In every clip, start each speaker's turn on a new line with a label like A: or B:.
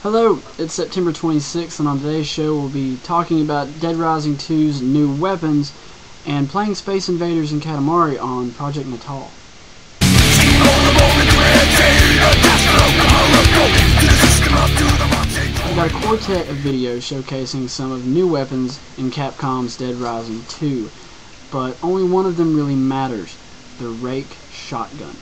A: Hello, it's September 26th, and on today's show we'll be talking about Dead Rising 2's new weapons and playing Space Invaders and Katamari on Project Natal. We've got a quartet of videos showcasing some of the new weapons in Capcom's Dead Rising 2, but only one of them really matters: the Rake shotgun.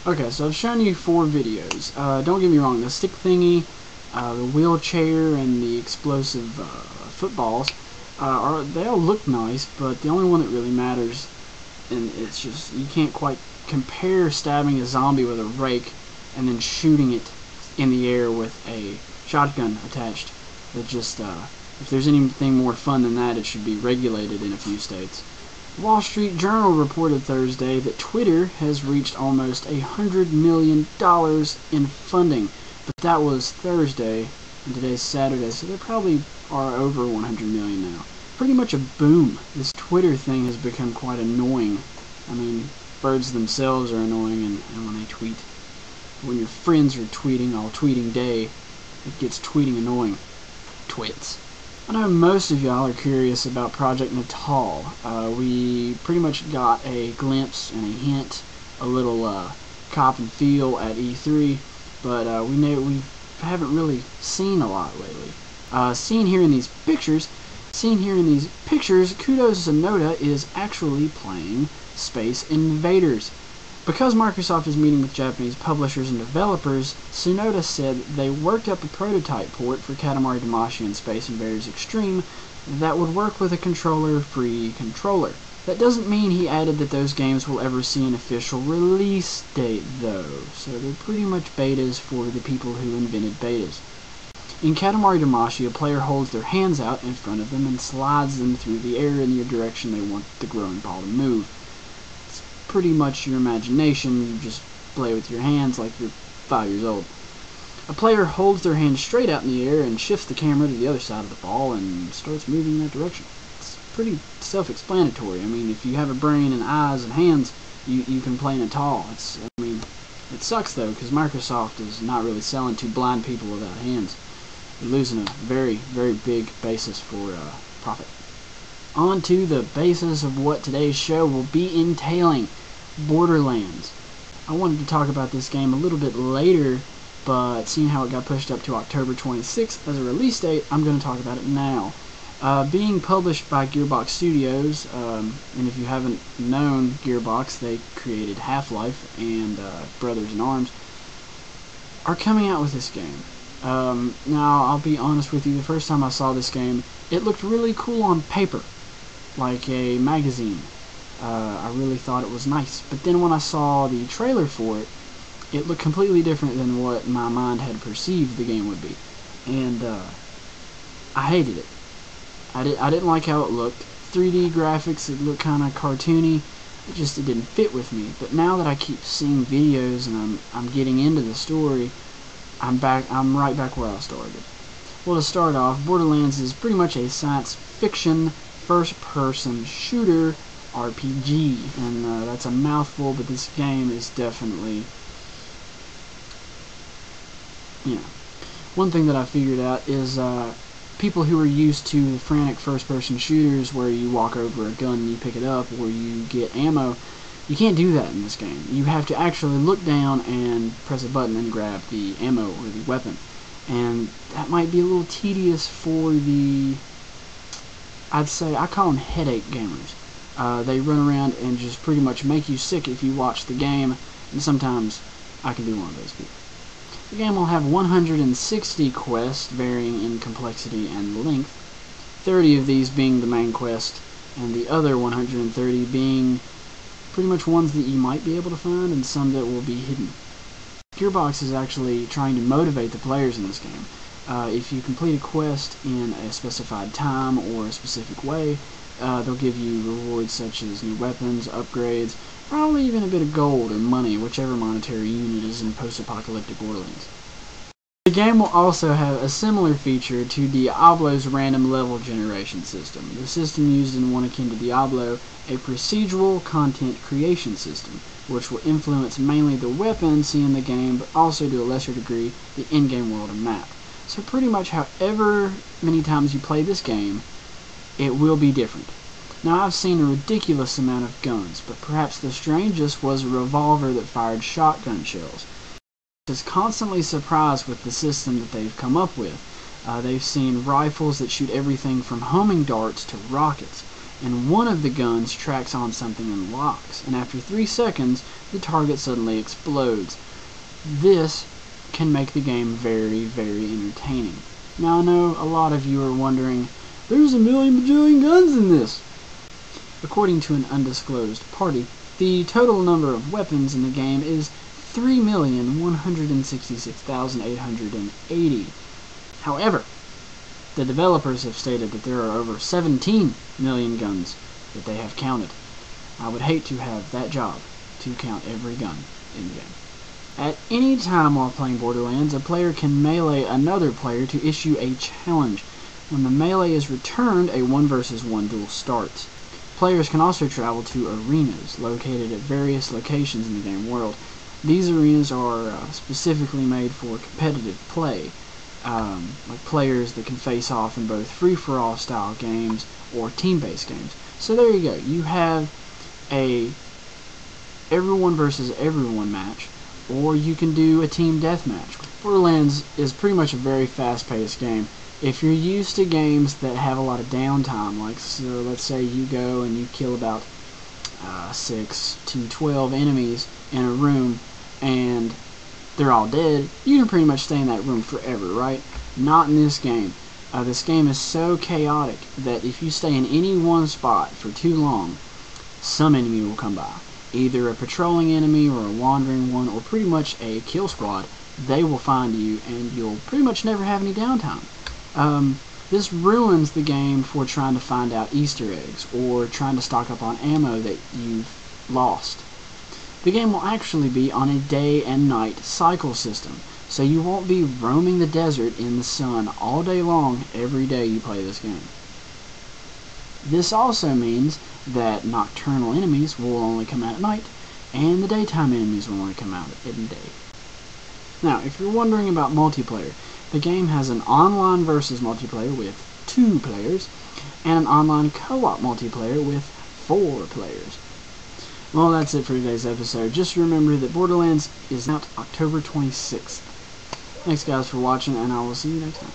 A: Okay, so I've shown you 4 videos. Don't get me wrong, the stick thingy, the wheelchair, and the explosive footballs, they all look nice, but the only one that really matters, and it's just, you can't quite compare stabbing a zombie with a rake and then shooting it in the air with a shotgun attached. It just, if there's anything more fun than that, it should be regulated in a few states. Wall Street Journal reported Thursday that Twitter has reached almost $100 million in funding, but that was Thursday, and today's Saturday, so they probably are over 100 million now. Pretty much a boom. This Twitter thing has become quite annoying. I mean, birds themselves are annoying, and when they tweet. When your friends are tweeting all tweeting day, it gets tweeting annoying. Twits. I know most of y'all are curious about Project Natal. We pretty much got a glimpse and a hint, a little cop and feel at E3, but we haven't really seen a lot lately. Seen here in these pictures, Kudos Sonoda is actually playing Space Invaders. Because Microsoft is meeting with Japanese publishers and developers, Sonoda said they worked up a prototype port for Katamari Damacy and Space Invaders Extreme that would work with a controller-free controller. That doesn't mean he added that those games will ever see an official release date, though, so they're pretty much betas for the people who invented betas. In Katamari Damacy, a player holds their hands out in front of them and slides them through the air in the direction they want the growing ball to move. Pretty much your imagination. You just play with your hands like you're 5 years old. A player holds their hand straight out in the air and shifts the camera to the other side of the ball and starts moving in that direction. It's pretty self-explanatory. I mean, if you have a brain and eyes and hands, you can play Natal. It sucks though, because Microsoft is not really selling to blind people without hands. You're losing a very, very big basis for profit. On to the basis of what today's show will be entailing: Borderlands. I wanted to talk about this game a little bit later, but seeing how it got pushed up to October 26th as a release date, I'm going to talk about it now. Being published by Gearbox Studios, and if you haven't known Gearbox, they created Half-Life and Brothers in Arms, are coming out with this game. Now, I'll be honest with you, the first time I saw this game, it looked really cool on paper, like a magazine. I really thought it was nice. But then when I saw the trailer for it, it looked completely different than what my mind had perceived the game would be. And I hated it. I didn't like how it looked. 3D graphics, it looked kind of cartoony. It didn't fit with me. But now that I keep seeing videos and I'm getting into the story, I'm right back where I started. Well, to start off, Borderlands is pretty much a science fiction first-person shooter RPG, and that's a mouthful, but this game is definitely, one thing that I figured out is people who are used to the frantic first-person shooters where you walk over a gun and you pick it up, or you get ammo, You can't do that in this game. You have to actually look down and press a button and grab the ammo or the weapon. And that might be a little tedious for the, I'd say, I call them headache gamers. They run around and just pretty much make you sick if you watch the game, and sometimes I can be one of those people. The game will have 160 quests, varying in complexity and length, 30 of these being the main quest, and the other 130 being pretty much ones that you might be able to find, and some that will be hidden. Gearbox is actually trying to motivate the players in this game. If you complete a quest in a specified time or a specific way, they'll give you rewards such as new weapons, upgrades, probably even a bit of gold or money, whichever monetary unit is in post-apocalyptic Borderlands. The game will also have a similar feature to Diablo's random level generation system. The system used in one akin to Diablo, a procedural content creation system, which will influence mainly the weapons seen in the game, but also to a lesser degree the in-game world and map. So pretty much however many times you play this game, it will be different. Now, I've seen a ridiculous amount of guns, but perhaps the strangest was a revolver that fired shotgun shells. I was constantly surprised with the system that they've come up with. They've seen rifles that shoot everything from homing darts to rockets, and one of the guns tracks on something and locks, and after 3 seconds, the target suddenly explodes. This can make the game very, very entertaining. Now, I know a lot of you are wondering, there's a million bajillion guns in this! According to an undisclosed party, the total number of weapons in the game is 3,166,880. However, the developers have stated that there are over 17 million guns that they have counted. I would hate to have that job to count every gun in the game. At any time while playing Borderlands, a player can melee another player to issue a challenge. When the melee is returned, a 1 versus 1 duel starts. Players can also travel to arenas located at various locations in the game world. These arenas are specifically made for competitive play, like players that can face off in both free-for-all style games or team-based games. So there you go. You have a everyone versus everyone match, or you can do a team deathmatch. Borderlands is pretty much a very fast-paced game. If you're used to games that have a lot of downtime, like so let's say you go and you kill about 6 to 12 enemies in a room and they're all dead, you can pretty much stay in that room forever, right? Not in this game. This game is so chaotic that if you stay in any one spot for too long, some enemy will come by. Either a patrolling enemy or a wandering one, or pretty much a kill squad. They will find you and you'll pretty much never have any downtime. This ruins the game for trying to find out Easter eggs or trying to stock up on ammo that you've lost. The game will actually be on a day and night cycle system, so you won't be roaming the desert in the sun all day long every day you play this game. This also means that nocturnal enemies will only come out at night, and the daytime enemies will only come out at day. Now, if you're wondering about multiplayer, the game has an online versus multiplayer with 2 players, and an online co-op multiplayer with 4 players. Well, that's it for today's episode. Just remember that Borderlands is out October 26th. Thanks guys for watching, and I will see you next time.